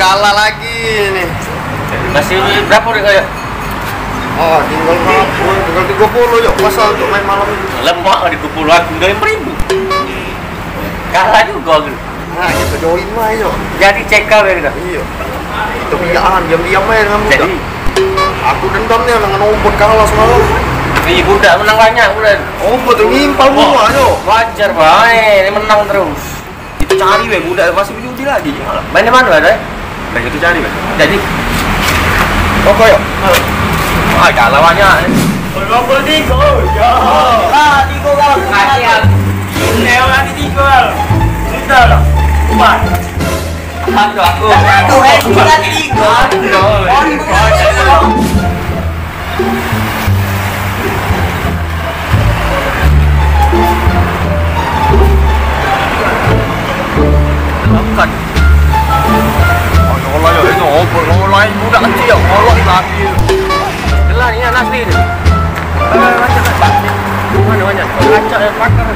kalah lagi nih. Masih berapa udah kayak? Oh, tinggal 30 yuk masa untuk main malam ini. Lemak di 20 aku udah 5.000. Kalah juga gitu. Nah, kita join mah yuk. Jadi cekal ya kita. Iya. Itu piaan diam-diam aja dengan muda. Jadi Aku dendamnya dengan ombot kalah semalam. iya budak menang banyak budak. Ombot tuh ngimpal semua yuk. Wajar bae, ini menang terus. Itu cari we budak masih diuji lagi. Main di mana ada? Nah, itu cari we. Jadi Pokok yuk. wah kalah banyak. Berapa tiga? Ya. Tiga kali. Kasihan. Ini orang tiga. Sudah lah. Kuat. Aduh aku. Tiga. Bukan. Oh, nyolai ya, itu ombot nyolai budak kecil, nyolai lagi. Jelas ini asli ni. Mana? Acak yang pakar.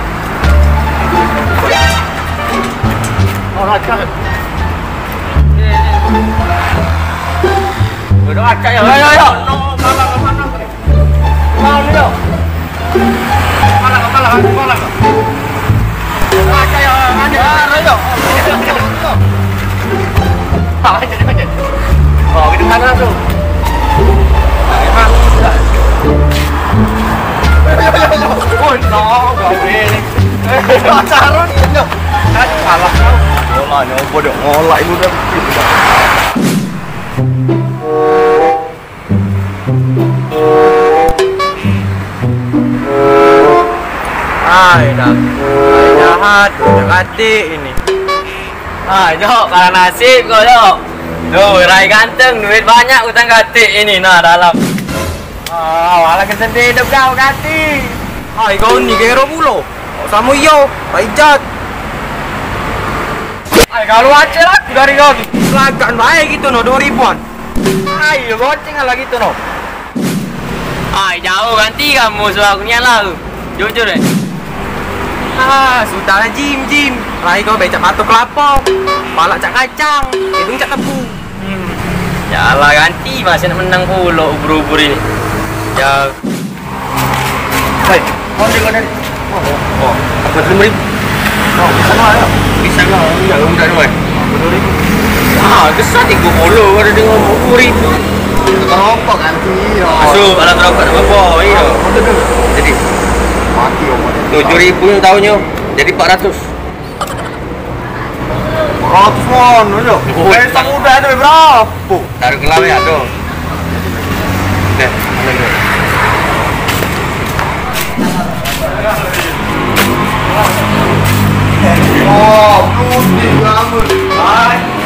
Oh, acak. Udah acak ya. Ayo. Kalah ke mana? Kalah ni yo. Kalah. Acak ya. Ayo. Oh, kita mana tu? Oh, no, gawe ni. Pacaran ya. Kalah kau. Nyolai ombot yuk, nyolai budak. Hai dah. Jahat, hati ini. Jok, kalah nasib kau Jok. Tuh, Rai ganteng, duit banyak utang gatik ini nah dalam. Walau kesedih hidup kau gatik. Kau ni kero pula. Sama yo, Paijat. Kalau aja lah dari kau. Lagan baik gitu no 2000-an. Goceng lah gitu no. Jauh ganti kamu soalnya lah. Jujur deh. Sudah jim. Rai kau becak batu kelapa. Palak cak kacang, hidung cak tebu. Yalah ganti masih nak menang pula ubur-ubur ini. Ya. Hei, kau dari. Oh, apa 5.000? Oh, sana ya. Bisa lah, ya enggak doi. 2.000. Kesat 30 ada dengan 10.000. Keropok ganti. Masuk kalau terdapat apa? Iya. Jadi Mati omongnya. 7.000 yang tahunnya jadi 400. 400 mon, yo. Pesta muda itu berapa? Taruh kelau ya tuh. Nih, mana ni? Oh, putih banget.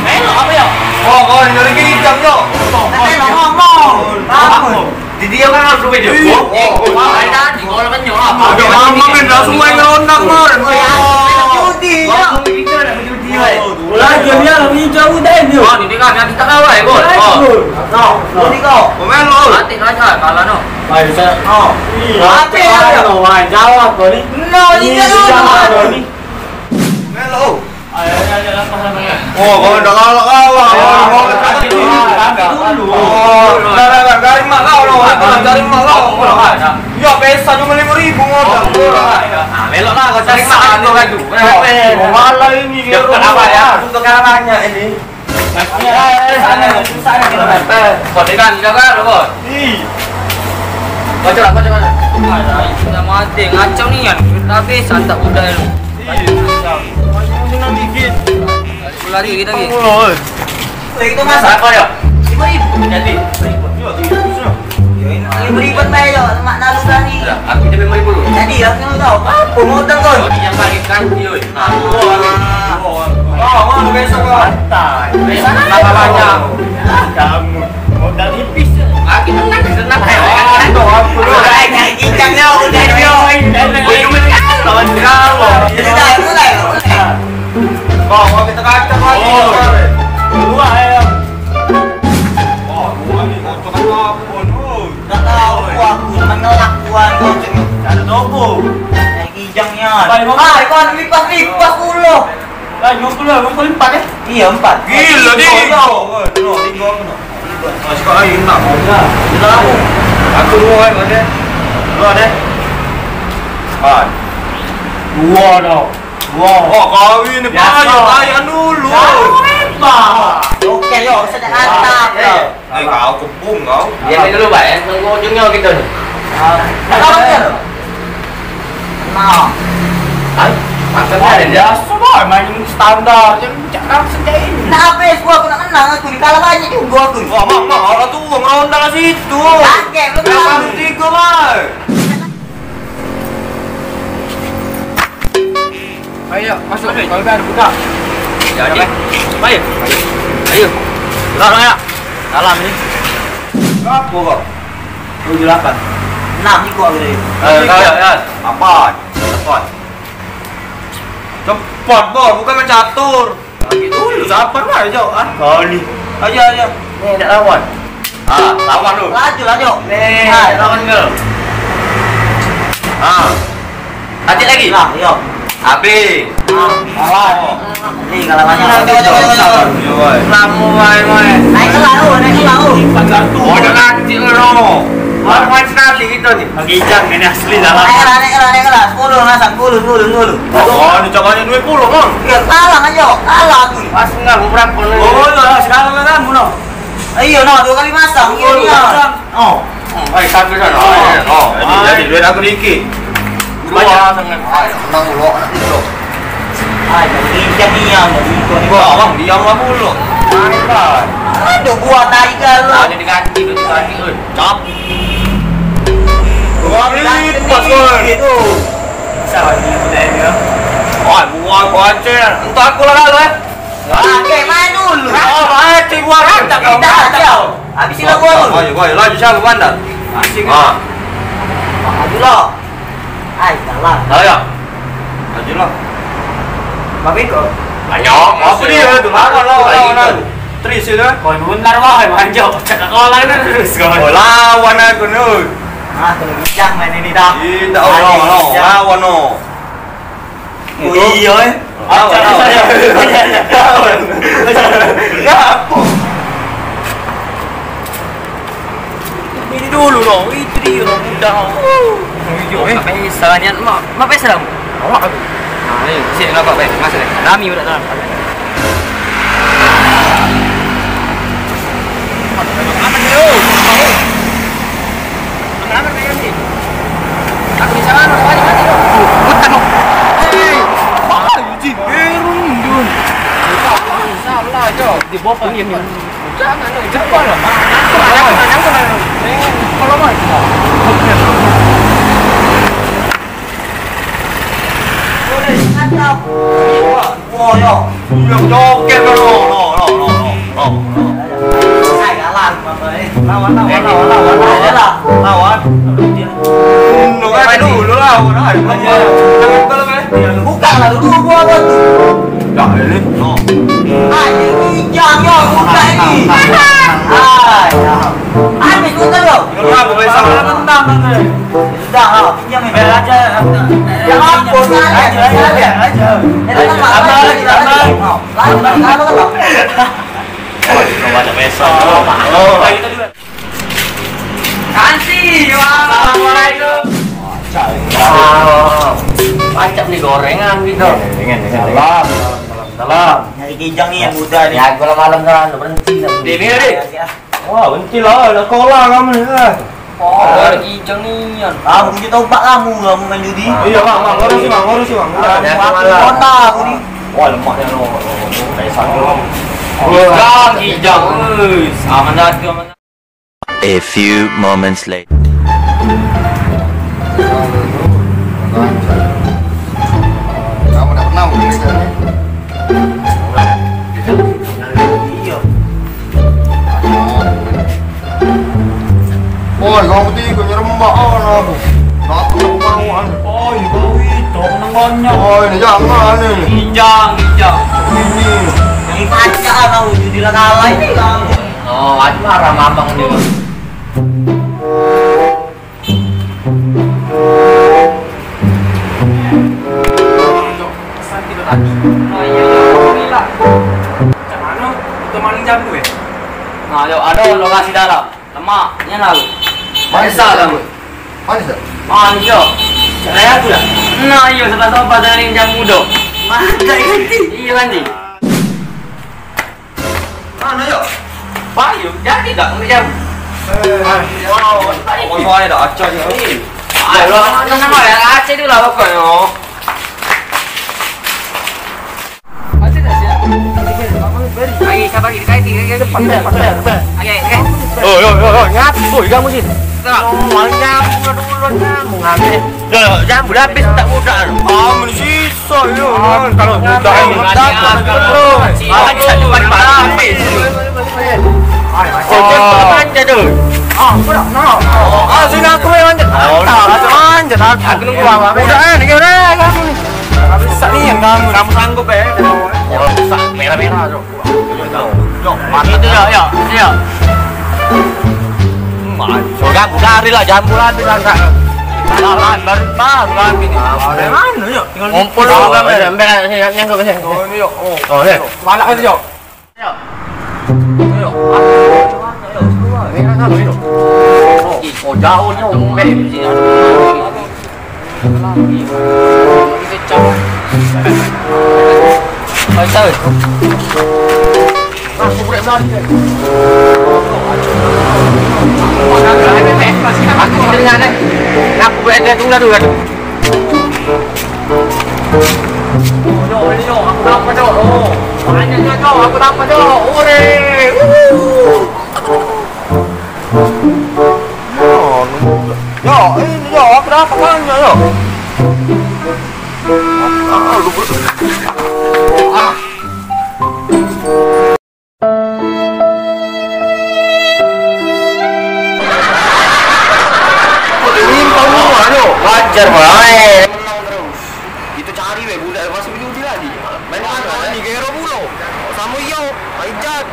Elok apa ya? Oh, kau ni dari hijau yo. Ngomong. Di dia kan harus video. Ada di kolam kan nyolap. Ada mamang yang dah semua yang rondak kemarin. Cuti. Ngomong gitu dah cuti weh. Lagi dia hijau dah dia. Ini kan nanti tak kawai bos. Ini kau. Komen lo. Nanti aja kalau no. Baik saya. Apa ya? Wah, jawab kau ni. No, ini kan. Komen lo. Ayo lepas. Oh, kau dah kalah. Dulu. Oh, dari mak kau lo. Dari mak kau. Ya, pesta cuma 5.000 modal. Melok lah kau cari makan tu kan tu. Malah ini Dia kenapa ya? Untuk kalangannya ini. Sana kita. Kau tekan jaga lo bos. Baca lah. Sudah mati ngacau ni kan. Tapi santak udah lu. Senang dikit. Lari kita lagi. Itu mas. Apa ya? 5.000. Jadi. 5.000 tayo, mak nalu tadi. Aku jadi 5.000 dulu. Jadi ya, kau tahu apa modal kau? Kau yang pakai kanti oi. Oh, besok kau. Besok tambah banyak. Kamu modal tipis. Aku senang. Ikannya udah dia. Lawan kau. Jadi dah mulai. Kau mau kita kacang lagi. Dua ya. Oh, dua ni kocok apa nu? Tak tahu aku mengelak tuan kau cengok. Ada topo. Kijangnya. Kau lipas dulu. Lah, 24 ya? Iya 4. Gila nih. Oh, tiga. Masih kau lagi nak. Sudah aku. Aku dua ada. Dua ada. Ah. 2 dong. Oh, kawin ni Biasa. payah layan dulu. Oke, yo, sedang antap yo. Kau kebung kau. Diam dulu, Pak ya. Tunggu ujungnya gitu nih. Kalau ya. Nah, Maksudnya ada dia. Biasa boy, main standar. Jangan sedih. nah apa gua aku nak menang aku kalah banyak juga aku. Wah, mak orang tu ngeronda kat situ. Kakek lu Yang kan. tiga mai. Ayo, masuk. Kalau kan buka. Jadi. Ayo. Ayo. Gerak ya. Dalam ini. Berapa kau? 78. 6 ni gua boleh. Kau ya. Apa? Cepat. Cepat bos, bukan main catur. Lagi dulu, siapa lah jauh ah? Kali. Aja. Ini tidak lawan. Ah, lawan lu. Laju. Nih, Hai. lawan kau. Ah. Hati lagi. Lah, yo. Habis. Kalah. Nih kalah banyak. Lamu main. Naik ke laut. Oh, jangan kecil lo. Main sekali gitu nih. Bagi Ijang ini asli dalam. Naik ke lah. 10 masak 10. Oh, ini cakapnya 20 bang. Ya kalah aja. Kalah aku ni. Pas enggak berapa nih? Oh, ya sekarang kan kamu no. Iya, no, 2 kali masak. Iya. Oh. Ayo sampai sana. Oh, jadi duit aku dikit. Banyak sangat. Menang dulu, anak dulu. Ai, jadi diam jadi ikut ni. Wah, bang, diam lah dulu. Mantap. Aduh, gua tiger lah. Jadi diganti oi. Cap. Gua lipat kau. Gitu. Sama ni ya. Wah, buat bocor. Entah aku lah dah. Oke, main dulu. Oh, mati gua hantar kau. Dah. Habis sila gua dulu. Ayo, laju siapa bandar? Asik. Ah, Maju lah. Ai, kalah. Ayo. laju lah. Tapi kok Banyak. Apa dia tu? Lawan. Tris itu. Kau bentar wah, manjau. Cakap kau lain terus kau. Oh, lawan aku nu. kalau bijak main ini dah. Tidak, lawan no. Oh iya eh. Ini dulu dong. Itu dia orang muda. Apa ini salahnya? Mak pesa dah. Awak aku. Nah, ni sini nak kau masuk. Rami udah dalam. Apa ni? Apa ni? Aku di sana, mati. Bukan. Jin gerung dun. Salah jo. Di bawah pun yang jangan cepat lah. Kalau mau. Boleh ngacap. Wah, yo. Yang joget no. Saya kalah mamai. Lawan. Aja lah. Lawan. Lu kan dulu lawan. Jangan kalau Buka lah dulu gua apa tu. dah ini. No. Ai, bijak yo, buka ini. Ai, ya. Ai, buka yo. Kenapa besok menang kan? Dah, pinjam ini. Aja. Jangan pun aja. Kau baca besok. Oh. Kasih, assalamualaikum. Pacap nih gorengan gitu. Salam. Nyari kijang ni yang muda ni. Ya, kalau malam kan berhenti lah. Ini deh. Wah, benci lah. Sekolah kamu ni. Oh, ada kijang nih. Kamu punya tombak kamu main judi. Iya, Bang. Ngurus sih, Bang. Kota aku ni. Wah, lemaknya no. Kayak sanggup. Kijang. Aman dah, aman. A few moments later. Kamu dah pernah mungkin sekarang? Iya. Boy, kamu tiga nyerembak aku. Aku nak kemauan. Oh, kau itu menang banyak. Oh, ini jangan ni. Kijang. Ini. Ini kaca kau judi lah kalah ini kamu. Oh, aduh marah mamang dia. Oh iya. jamu ya? Nah, yuk, ada lo kasih darah. Lemaknya lah lu. Manis Masak tak? kamu. Manis tak? Manis yo. Saya aku lah. Nah, iya sebelah sobat dari jamu do. Mana ganti? Iya kan di. Mana ya? Payu, jadi tak untuk jamu. Wow, saya dah acah je. Ayo, nama yang Aceh tu lah pokoknya. Lagi, sabar lagi, kait tiga depan. Oke, oke. Oh, yo, ngapu kamu sih? Jamu ngambil. Jamu dah habis tak mudah. Amin sisa yo. Kalau mudah, mudah. Ada depan habis. Oh, cepat manja tu. sini aku yang manjat. Manjat aku. Aku nunggu bawa. Udah, ni udah kamu ni. Bisa ni yang kamu sanggup Merah-merah tu. Itu ya. Jamu dari lah, jamu lah habis lah. Baru kami ni. Mana yo? Tinggal Ngumpul dulu kami. Yang kau kesini. Oh ni yo. Oh, ni. Malak tu yo. Oh jauh ni ombe di sini. Tahu. Aku boleh balik. Aku dengar ni. Aku berada tunggu dulu kan. Yo, aku dapat yo. Banyak yo, aku dapat yo. Ore. Yo, ini yo, aku dapat banyak yo. Wajar baik. Itu cari we budak masih judi lagi. Main mana ni gero bulo. Sama yo, Aijat.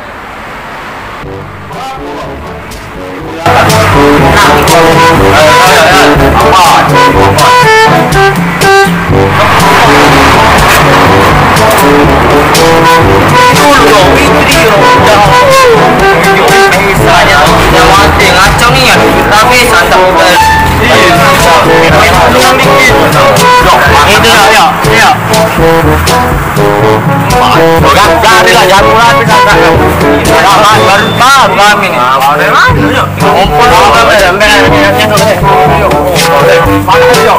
Dari lah, jamu lah habis lah. Baru kami ni. Ngumpul dulu kami. Mana yo?